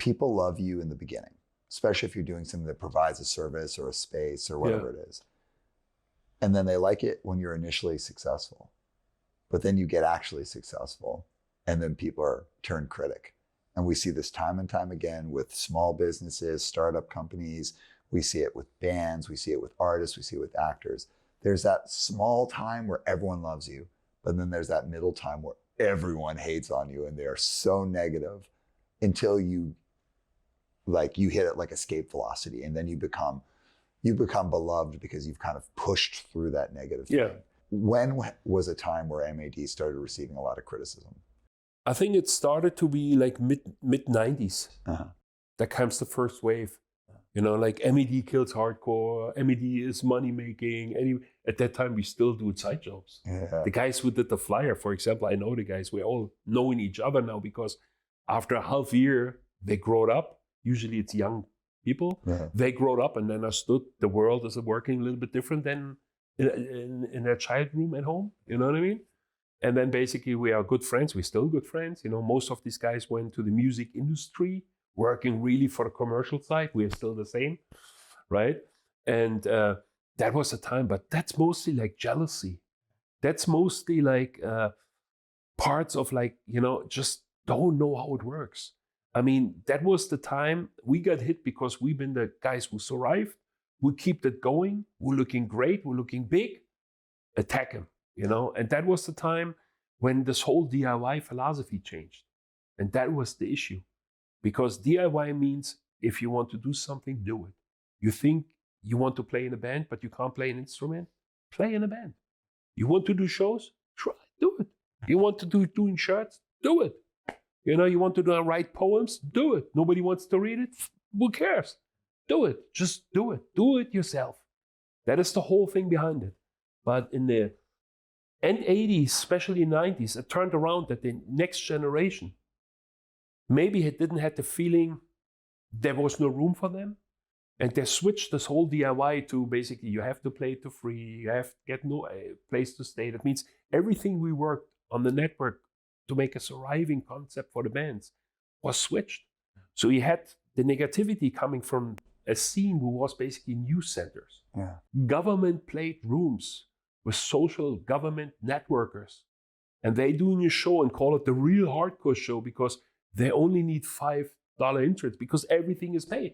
people love you in the beginning, especially if you're doing something that provides a service or a space or whatever it is. And then they like it when you're initially successful. But then you get actually successful, and then people are turned critic. And we see this time and time again with small businesses, startup companies. We see it with bands. We see it with artists. We see it with actors. There's that small time where everyone loves you, but then there's that middle time where everyone hates on you and they're so negative until you hit it like escape velocity, and then you become beloved because you've kind of pushed through that negative thing. When was a time where M.A.D. started receiving a lot of criticism? I think it started to be like mid 90s. That comes the first wave. You know, like M.A.D. kills hardcore, M.A.D. is money making. At that time, we still do side jobs. The guys who did the flyer, for example, I know the guys, we're all knowing each other now because after a half year, they growed up. Usually it's young people. They growed up and then understood the world is working a little bit different than in their child room at home. You know what I mean? And then basically we are good friends. We're still good friends. You know, most of these guys went to the music industry, working really for the commercial side. We are still the same, right? And that was the time, but that's mostly like jealousy. That's mostly like parts of like, you know, just don't know how it works. I mean, that was the time we got hit because we've been the guys who survived. We keep it going. We're looking great. We're looking big. Attack him, you know? And that was the time when this whole DIY philosophy changed. And that was the issue. Because DIY means if you want to do something, do it. You think you want to play in a band, but you can't play an instrument? Play in a band. You want to do shows? Try, do it. You want to do doing shirts? Do it. You know, you want to write poems? Do it. Nobody wants to read it? Who cares? Do it. Just do it. Do it yourself. That is the whole thing behind it. But in the end 80s, especially 90s, it turned around that the next generation, maybe it didn't have the feeling there was no room for them. And they switched this whole DIY to basically you have to play it for free, you have to get no place to stay. That means everything we worked on the network to make a surviving concept for the bands was switched. So you had the negativity coming from a scene who was basically news centers. Government played rooms with social government networkers. And they doing a show and call it the real hardcore show because they only need $5 entrance because everything is paid.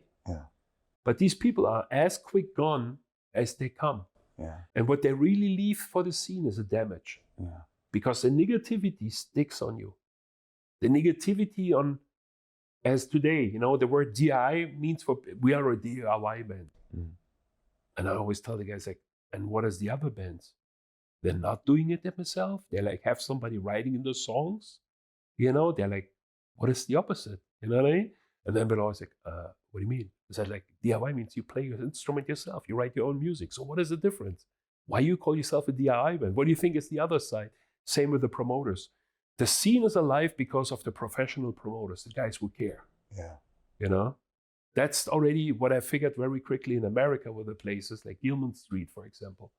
But these people are as quick gone as they come. And what they really leave for the scene is a damage. Because the negativity sticks on you. The negativity on, as today, you know, the word DIY means we are a DIY band. And I always tell the guys like, and what is the other bands? They're not doing it themselves. They like have somebody writing in the songs. You know, they're like, what is the opposite? You know what I mean? And then we're always like, what do you mean? I said like, DIY means you play your instrument yourself. You write your own music. So what is the difference? Why you call yourself a DIY band? What do you think is the other side? Same with the promoters. The scene is alive because of the professional promoters, the guys who care. You know? That's already what I figured very quickly in America with the places like Gilman Street, for example.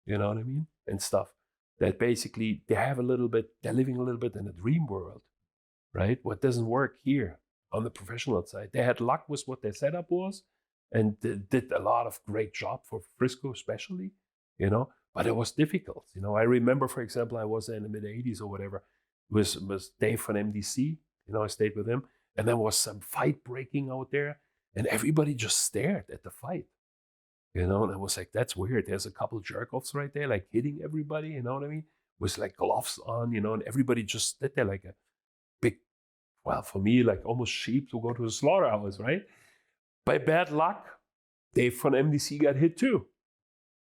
You know what I mean? And stuff. That basically they have a little bit, they're living a little bit in a dream world, right? What doesn't work here on the professional side. They had luck with what their setup was and did a lot of great job for Frisco especially, you know, but it was difficult. You know, I remember, for example, I was in the mid 80s or whatever, was Dave from MDC, you know, I stayed with him and there was some fight breaking out there and everybody just stared at the fight. You know, and I was like, that's weird. There's a couple jerk-offs right there, like hitting everybody, you know what I mean? With like gloves on, you know, and everybody just stood there like a big, well, for me, like almost sheep to go to the slaughterhouse, right? By bad luck, Dave from MDC got hit too.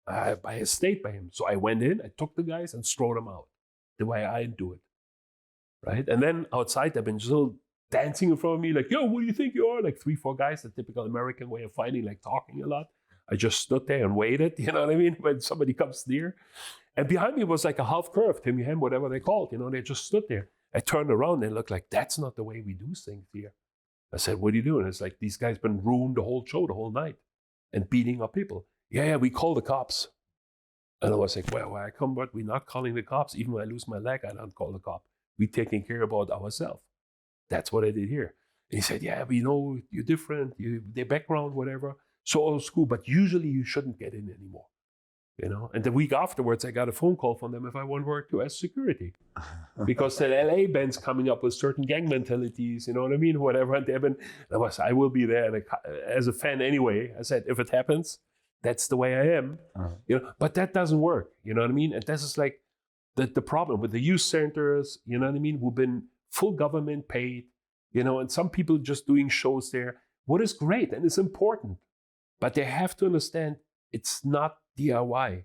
By a state by him. So I went in, I took the guys and strode them out the way I do it, right? And then outside, they've been still dancing in front of me like, yo, what do you think you are? Like 3-4 guys, the typical American way of fighting, like talking a lot. I just stood there and waited, you know what I mean? When somebody comes near. And behind me was like a half curve, Timmy Hem, whatever they called, you know, they just stood there. I turned around and looked like, that's not the way we do things here. I said, what are you doing? It's like, these guys been ruined the whole show, the whole night and beating up people. Yeah, we call the cops. And I was like, well, I come, but we're not calling the cops. Even when I lose my leg, I don't call the cop. We're taking care about ourselves. That's what I did here. And he said, yeah, we know you're different, their background, whatever. So old school, but usually you shouldn't get in anymore. And the week afterwards, I got a phone call from them if I want to work to as security. Because the LA band's coming up with certain gang mentalities, you know what I mean? Whatever. And I will be there. And as a fan anyway, I said, if it happens, that's the way I am. But that doesn't work, you know what I mean? And this is like the problem with the youth centers, you know what I mean? Who've been full government paid, and some people just doing shows there. What is great and it's important, but they have to understand it's not DIY,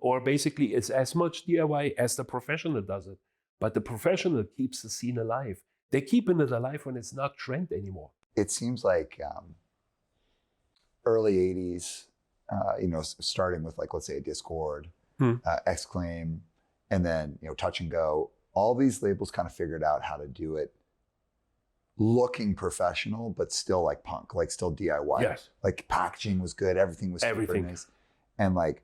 or basically it's as much DIY as the professional does it. But the professional keeps the scene alive. They're keeping it alive when it's not trend anymore. It seems like early 80s, starting with like, let's say a Discord, Exclaim, and then, Touch and Go, all these labels kind of figured out how to do it looking professional, but still like punk, like still DIY. Yes. Like packaging was good. Everything was super nice. And like,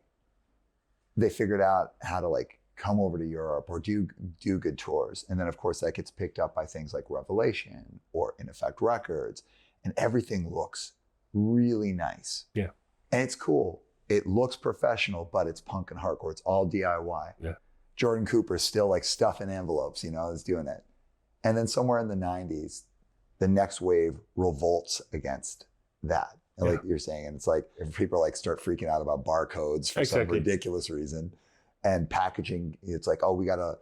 they figured out how to like come over to Europe or do good tours. And then of course that gets picked up by things like Revelation or In Effect Records, and everything looks really nice. Yeah. And it's cool. It looks professional, but it's punk and hardcore. It's all DIY. Yeah. Jordan Cooper's still like stuffing envelopes, is doing it. And then somewhere in the 90s, the next wave revolts against that. And like you're saying, and it's like if people like start freaking out about barcodes for some ridiculous reason, and packaging, it's like, oh, we gotta,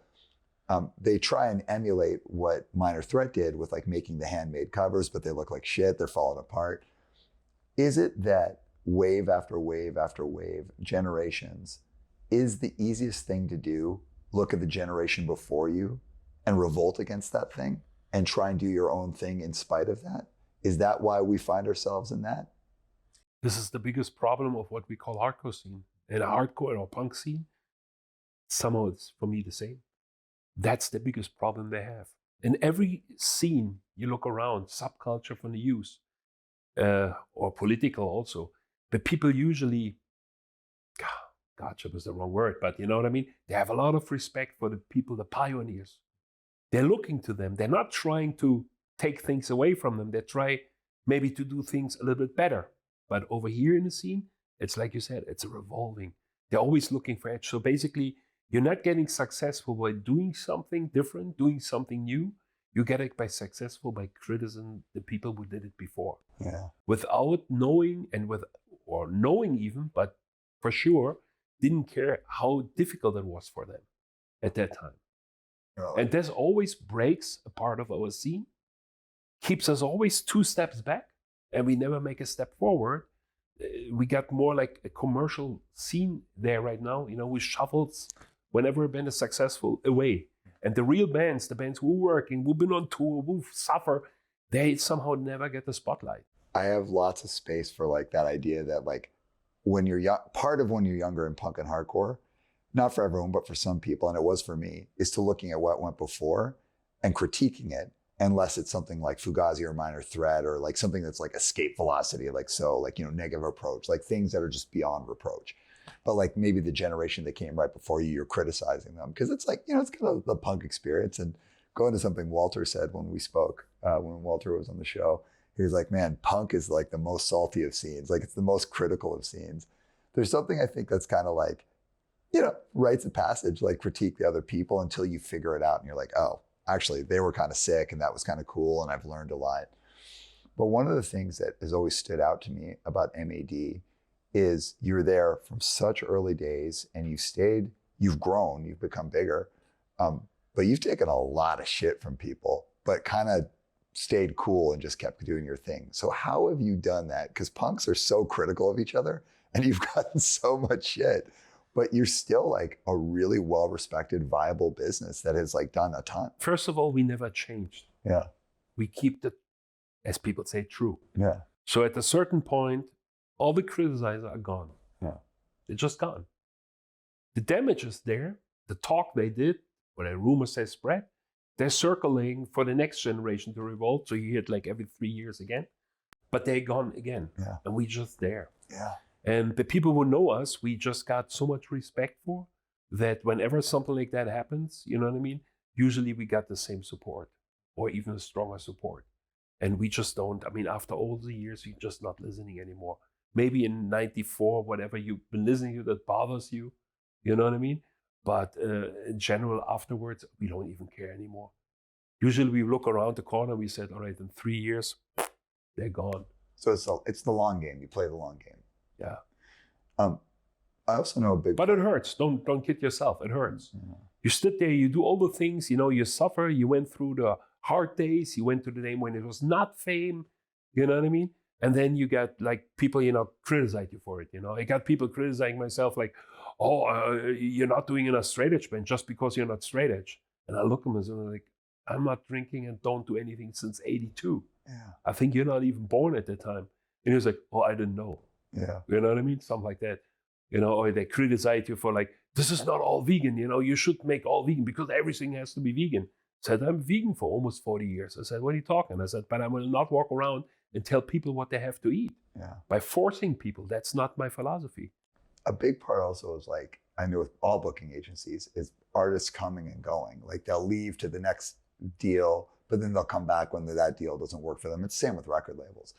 they try and emulate what Minor Threat did with like making the handmade covers, but they look like shit, they're falling apart. Is it that wave after wave after wave, generations, is the easiest thing to do, look at the generation before you and revolt against that thing and try and do your own thing in spite of that? Is that why we find ourselves in that? This is the biggest problem of what we call hardcore scene. And a hardcore or punk scene, somehow it's for me the same. That's the biggest problem they have. In every scene you look around, subculture from the youth, or political also, the people usually, gotcha was the wrong word, but you know what I mean? They have a lot of respect for the people, the pioneers. They're looking to them. They're not trying to take things away from them. They try maybe to do things a little bit better. But over here in the scene, it's like you said, it's a revolving. They're always looking for edge. So basically, you're not getting successful by doing something different, doing something new. You get it by successful by criticizing the people who did it before. Yeah. Without knowing or knowing even, but for sure, didn't care how difficult it was for them at that time. Oh. And this always breaks a part of our scene, keeps us always 2 steps back, and we never make a step forward. We got more like a commercial scene there right now, with shuffles whenever a band is successful away. And the real bands, the bands who are working, who've been on tour, who suffer, they somehow never get the spotlight. I have lots of space for like that idea that like when you're young, part of when you're younger in punk and hardcore, not for everyone, but for some people, and it was for me, is to looking at what went before and critiquing it, unless it's something like Fugazi or Minor Threat or like something that's like Escape Velocity, Negative Approach, like things that are just beyond reproach. But like maybe the generation that came right before you, you're criticizing them because it's like, it's kind of the punk experience. And going to something Walter said when we spoke, when Walter was on the show, he was like, man, punk is like the most salty of scenes. Like it's the most critical of scenes. There's something I think that's kind of like, rites of passage, like critique the other people until you figure it out. And you're like, oh, actually they were kind of sick and that was kind of cool. And I've learned a lot. But one of the things that has always stood out to me about M.A.D. is you're there from such early days and you've grown, you've become bigger, but you've taken a lot of shit from people, but kind of stayed cool and just kept doing your thing. So how have you done that? Because punks are so critical of each other and you've gotten so much shit, but you're still like a really well-respected, viable business that has like done a ton. First of all, we never changed. Yeah. We keep the, as people say, true. Yeah. So at a certain point, all the criticizers are gone. Yeah. They're just gone. The damage is there. The talk they did, or the rumors they spread, they're circling for the next generation to revolt. So you hear it like every 3 years again. But they're gone again. Yeah. And we just there. Yeah. And the people who know us, we just got so much respect for that whenever something like that happens, you know what I mean? Usually we got the same support or even a stronger support. And we just don't, I mean, after all the years, we're just not listening anymore. Maybe in 94, whatever you've been listening to that bothers you, you know what I mean? But in general, afterwards, we don't even care anymore. Usually we look around the corner, we said, all right, in 3 years, they're gone. So it's the long game. You play the long game. Yeah. I also know a big. But it hurts. Don't kid yourself. It hurts. Yeah. You stood there, you do all the things, you know, you suffer, you went through the hard days, you went to the name when it was not fame, you know what I mean? And then you got like people, you know, criticize you for it, you know. I got people criticizing myself like, you're not doing enough straight edge, man, just because you're not straight edge. And I look at myself and I'm like, I'm not drinking and don't do anything since 82. Yeah. I think you're not even born at that time. And he was like, oh, I didn't know. Yeah. You know what I mean? Something like that. You know, or they criticize you for like, this is not all vegan, you know, you should make all vegan because everything has to be vegan. I said, I'm vegan for almost 40 years. I said, what are you talking? I said, but I will not walk around and tell people what they have to eat. Yeah. By forcing people, that's not my philosophy. A big part also is like, I know with all booking agencies, is artists coming and going. Like they'll leave to the next deal, but then they'll come back when that deal doesn't work for them. It's the same with record labels.